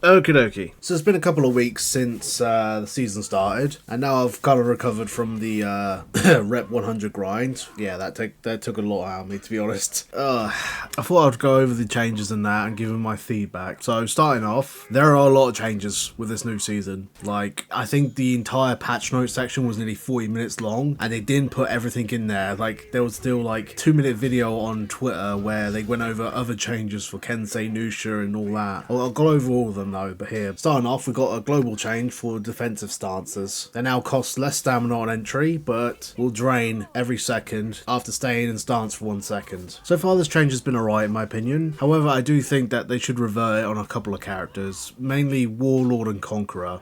Okie dokie. So it's been a couple of weeks since the season started, and now I've kind of recovered from the Rep 100 grind. Yeah, that took a lot out of me, to be honest. I thought I'd go over the changes in that and give them my feedback. So starting off, there are a lot of changes with this new season. Like, I think the entire patch notes section was nearly 40 minutes long, and they didn't put everything in there. Like, there was still like 2-minute video on Twitter where they went over other changes for Kensei, Nusha, and all that. I'll go over all of them though, but here, starting off, we've got a global change for defensive stances. They now cost less stamina on entry, but will drain every second after staying in stance for 1 second. So far, this change has been alright in my opinion. However, I do think that they should revert it on a couple of characters, mainly Warlord and Conqueror.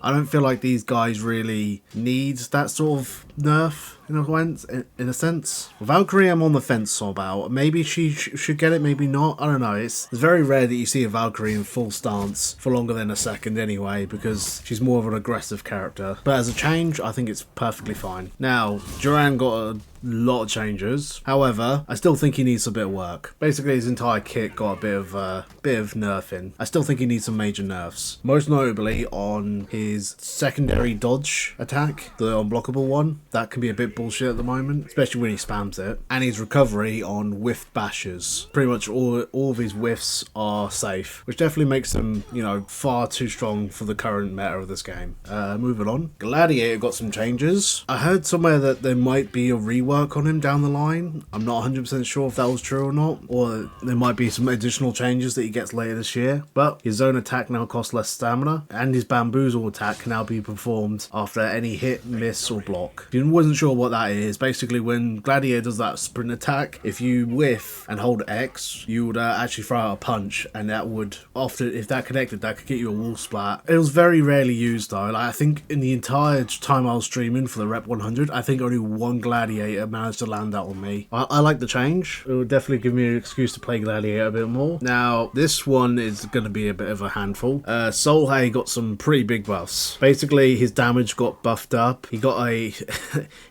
I don't feel like these guys really need that sort of nerf in a sense. Valkyrie, I'm on the fence about. Maybe she should get it, maybe not. I don't know. It's very rare that you see a Valkyrie in full stance for longer than a second anyway, because she's more of an aggressive character. But as a change, I think it's perfectly fine. Now, Juren got a lot of changes. However, I still think he needs a bit of work. Basically, his entire kit got a bit of nerfing. I still think he needs some major nerfs. Most notably on his secondary dodge attack, the unblockable one. That can be a bit bullshit at the moment, especially when he spams it. And his recovery on whiff bashes. Pretty much all of his whiffs are safe, which definitely makes them, far too strong for the current meta of this game. Moving on. Gladiator got some changes. I heard somewhere that there might be a rework on him down the line. I'm not 100% sure if that was true or not, or there might be some additional changes that he gets later this year. But his zone attack now costs less stamina, and his bamboozle attack can now be performed after any hit, miss, or block. If you wasn't sure what that is, basically when Gladiator does that sprint attack, if you whiff and hold X, you would actually throw out a punch, and that would, often if that connected, that could get you a wall splat. It was very rarely used though. Like, I think in the entire time I was streaming for the Rep 100, I think only one Gladiator managed to land that on me. I like the change. It would definitely give me an excuse to play Gladiator a bit more. Now, this one is going to be a bit of a handful. Solheim got some pretty big buffs. Basically, his damage got buffed up. He got a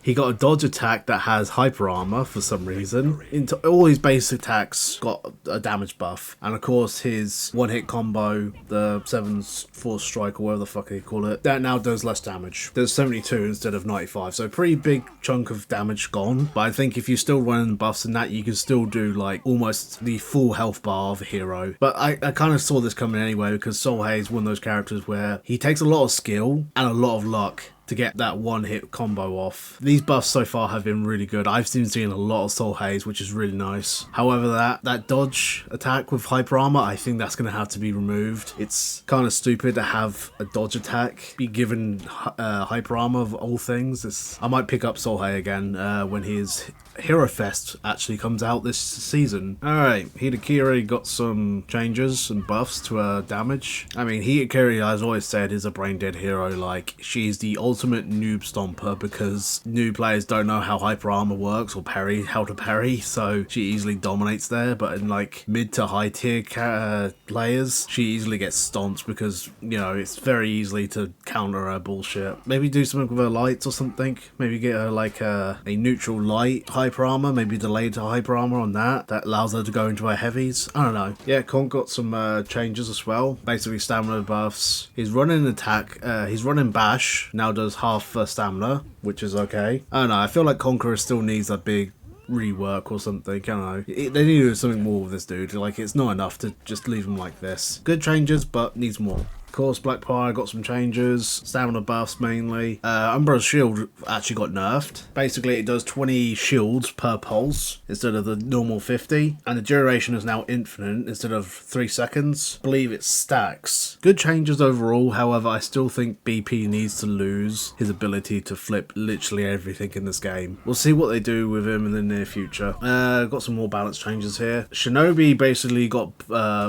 he got a dodge attack that has hyper armor for some reason. Into all his base attacks got a damage buff, and of course his one-hit combo, the 7-4 strike or whatever the fuck they call it, that now does less damage. There's 72 instead of 95, so pretty big chunk of damage gone. But I think if you're still running buffs in that, you can still do like almost the full health bar of a hero. But I kind of saw this coming anyway, because Solheim is one of those characters where he takes a lot of skill and a lot of luck to get that one-hit combo off. These buffs so far have been really good. I've seen a lot of Solheim, which is really nice. However, that dodge attack with hyper armor, I think that's going to have to be removed. It's kind of stupid to have a dodge attack be given hyper armor of all things. I might pick up Solheim again when his Hero Fest actually comes out this season. Alright, Hidakiri got some changes and buffs to damage. I mean, Hidakiri, as always said, is a brain dead hero. Like, she's the ultimate noob stomper because new players don't know how hyper armor works or how to parry, so she easily dominates there. But in like mid to high tier players, she easily gets stomped because, it's very easily to counter her bullshit. Maybe do something with her lights or something. Maybe get her like a neutral light hyper armor, maybe delayed to hyper armor on that allows her to go into her heavies. I don't know. Yeah, Conk got some changes as well. Basically stamina buffs. His running attack, his running bash now does half stamina, which is okay. I don't know, I feel like Conqueror still needs a big rework or something. I don't know. They need to do something more with this dude. Like, it's not enough to just leave him like this. Good changes, but needs more. Of course, Black Pyre got some changes, stamina buffs mainly. Umbrella's shield actually got nerfed. Basically, it does 20 shields per pulse instead of the normal 50, and the duration is now infinite instead of 3 seconds. I believe it stacks. Good changes overall, however, I still think BP needs to lose his ability to flip literally everything in this game. We'll see what they do with him in the near future. Got some more balance changes here. Shinobi basically got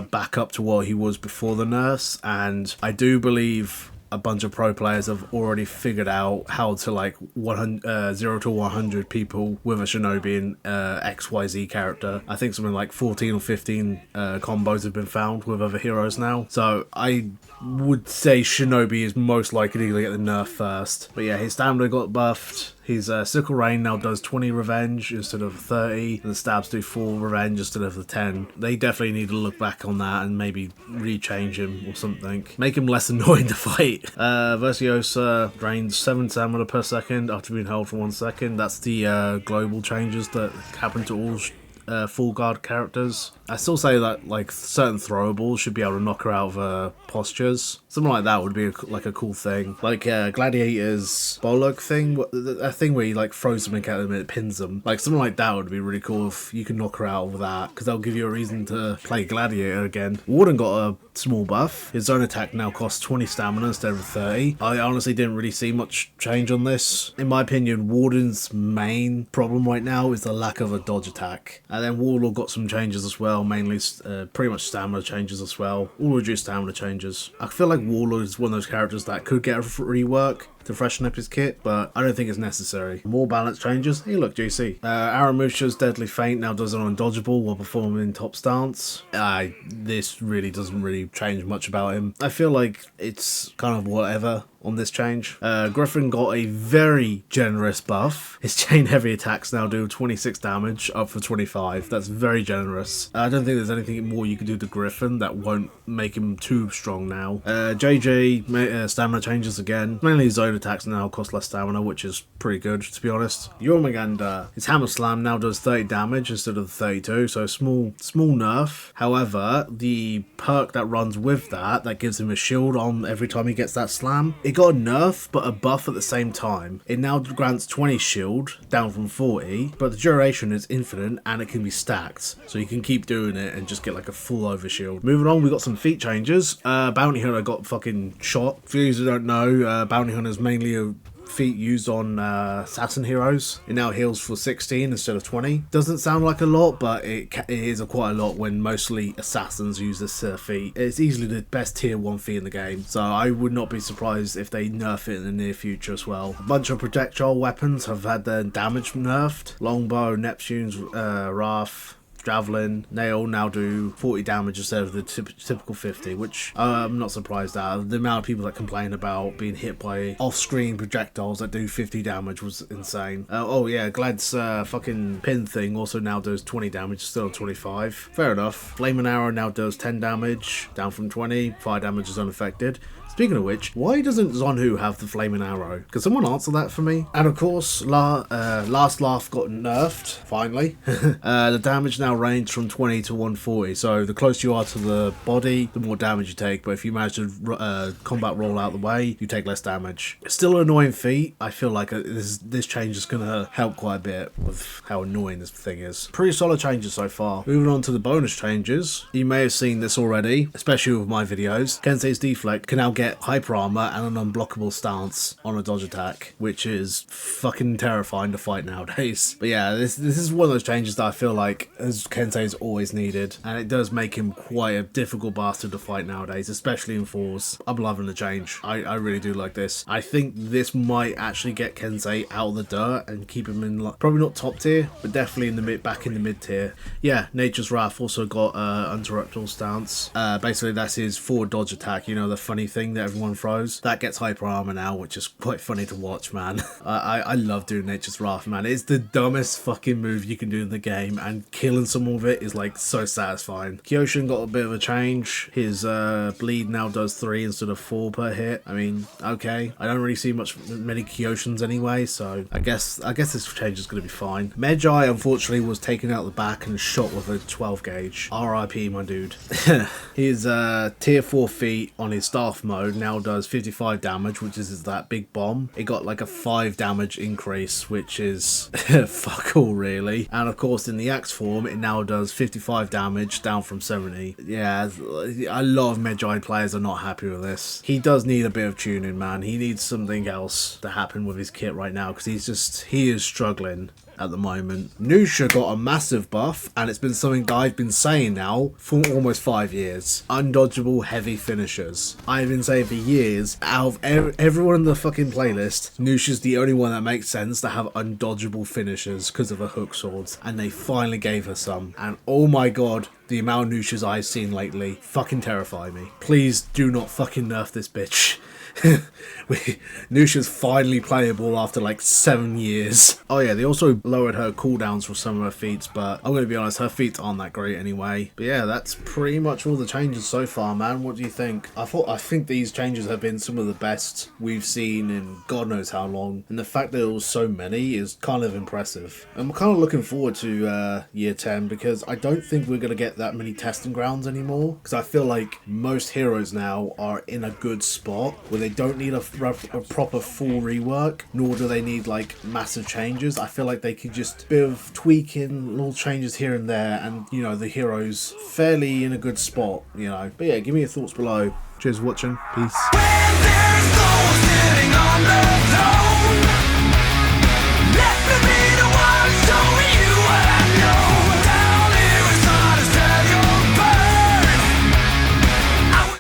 back up to what he was before the nerfs, and I do believe a bunch of pro players have already figured out how to like 0 to 100 people with a Shinobi in XYZ character. I think something like 14 or 15 combos have been found with other heroes now. So I would say Shinobi is most likely to get the nerf first. But yeah, his stamina got buffed. His Sickle Rain now does 20 revenge instead of 30. And the stabs do 4 revenge instead of the 10. They definitely need to look back on that and maybe rechange him or something. Make him less annoying to fight. Versiosa drains 7 stamina per second after being held for 1 second. That's the global changes that happen to all full guard characters. I still say that like certain throwables should be able to knock her out of postures. Something like that would be like a cool thing. Like Gladiator's Bollock thing, a thing where you like throw something at them and it pins them. Like something like that would be really cool if you can knock her out with that, because that'll give you a reason to play Gladiator again. Warden got a small buff. His zone attack now costs 20 stamina instead of 30. I honestly didn't really see much change on this. In my opinion, Warden's main problem right now is the lack of a dodge attack. And then Warlord got some changes as well, mainly pretty much stamina changes as well. All reduced stamina changes. I feel like Warlord is one of those characters that could get a rework to freshen up his kit, but I don't think it's necessary. More balance changes. Hey look, GC. Aramusha's Deadly Feint now does an undodgeable while performing in top stance. This really doesn't really change much about him. I feel like it's kind of whatever on this change. Griffin got a very generous buff. His chain heavy attacks now do 26 damage, up for 25. That's very generous. I don't think there's anything more you can do to Griffin that won't make him too strong now. JJ, stamina changes again. Mainly his zone attacks now cost less stamina, which is pretty good, to be honest. Jormungandr, his Hammer Slam now does 30 damage instead of 32, so small nerf. However, the perk that runs with that gives him a shield on every time he gets that slam, it got a nerf but a buff at the same time. It now grants 20 shield, down from 40, but the duration is infinite and it can be stacked, so you can keep doing it and just get like a full overshield. Moving on, we got some feat changes. Bounty Hunter got fucking shot. For you who don't know, Bounty Hunter is mainly a feat used on assassin heroes. It now heals for 16 instead of 20. Doesn't sound like a lot, but it is quite a lot when mostly assassins use this feat. It's easily the best tier 1 feat in the game, so I would not be surprised if they nerf it in the near future as well. A bunch of projectile weapons have had their damage nerfed. Longbow, Neptune's Wrath, Javelin, they all now do 40 damage instead of the typical 50, which I'm not surprised at. The amount of people that complain about being hit by off-screen projectiles that do 50 damage was insane. Oh yeah, Glad's fucking pin thing also now does 20 damage, still 25. Fair enough. Flaming Arrow now does 10 damage, down from 20. Fire damage is unaffected. Speaking of which, why doesn't Zonhu have the Flaming Arrow? Can someone answer that for me? And of course, Last Laugh got nerfed, finally. The damage now ranges from 20 to 140, so the closer you are to the body, the more damage you take, but if you manage to combat roll out the way, you take less damage. It's still an annoying feat. I feel like this change is going to help quite a bit with how annoying this thing is. Pretty solid changes so far. Moving on to the bonus changes. You may have seen this already, especially with my videos. Kensei's Deflect can now get hyper armor and an unblockable stance on a dodge attack, which is fucking terrifying to fight nowadays. But yeah, this is one of those changes that I feel like Kensei's always needed, and it does make him quite a difficult bastard to fight nowadays, especially in 4s. I'm loving the change. I really do like this. I think this might actually get Kensei out of the dirt and keep him in, like, probably not top tier, but definitely in the back in the mid tier. Yeah, Nature's Wrath also got uninterruptible stance. Basically that's his forward dodge attack, you know, the funny thing that everyone throws. That gets hyper armor now, which is quite funny to watch, man. I love doing Nature's Wrath, man. It's the dumbest fucking move you can do in the game, and killing someone with it is like so satisfying. Kyoshin got a bit of a change. His bleed now does 3 instead of 4 per hit. I mean, okay. I don't really see many Kyoshins anyway, so I guess this change is going to be fine. Medjai unfortunately was taken out the back and shot with a 12 gauge. RIP, my dude. His tier 4 feat on his staff mode now does 55 damage, which is that big bomb. It got like a 5 damage increase, which is fuck all really. And of course in the axe form it now does 55 damage, down from 70. Yeah, a lot of Medjai players are not happy with this. He does need a bit of tuning, man. He needs something else to happen with his kit right now, because he is struggling at the moment. Nusha got a massive buff, and it's been something that I've been saying now for almost 5 years. Undodgeable heavy finishers. I've been saying for years, out of everyone in the fucking playlist, Nusha's the only one that makes sense to have undodgeable finishers because of her hook swords, and they finally gave her some. And oh my god, the amount of Nushas I've seen lately fucking terrify me. Please do not fucking nerf this bitch. Nusha's finally playable after like 7 years. Oh yeah, they also lowered her cooldowns for some of her feats, but I'm gonna be honest, her feats aren't that great anyway. But yeah, that's pretty much all the changes so far, man. What do you think? I think these changes have been some of the best we've seen in God knows how long, and the fact that it was so many is kind of impressive. I'm kind of looking forward to year 10 because I don't think we're gonna get that many testing grounds anymore, because I feel like most heroes now are in a good spot where they don't need a proper full rework, nor do they need like massive changes. I feel like they could just bit of tweaking, little changes here and there, and you know, the hero's fairly in a good spot, you know. But yeah, give me your thoughts below. Cheers for watching. Peace.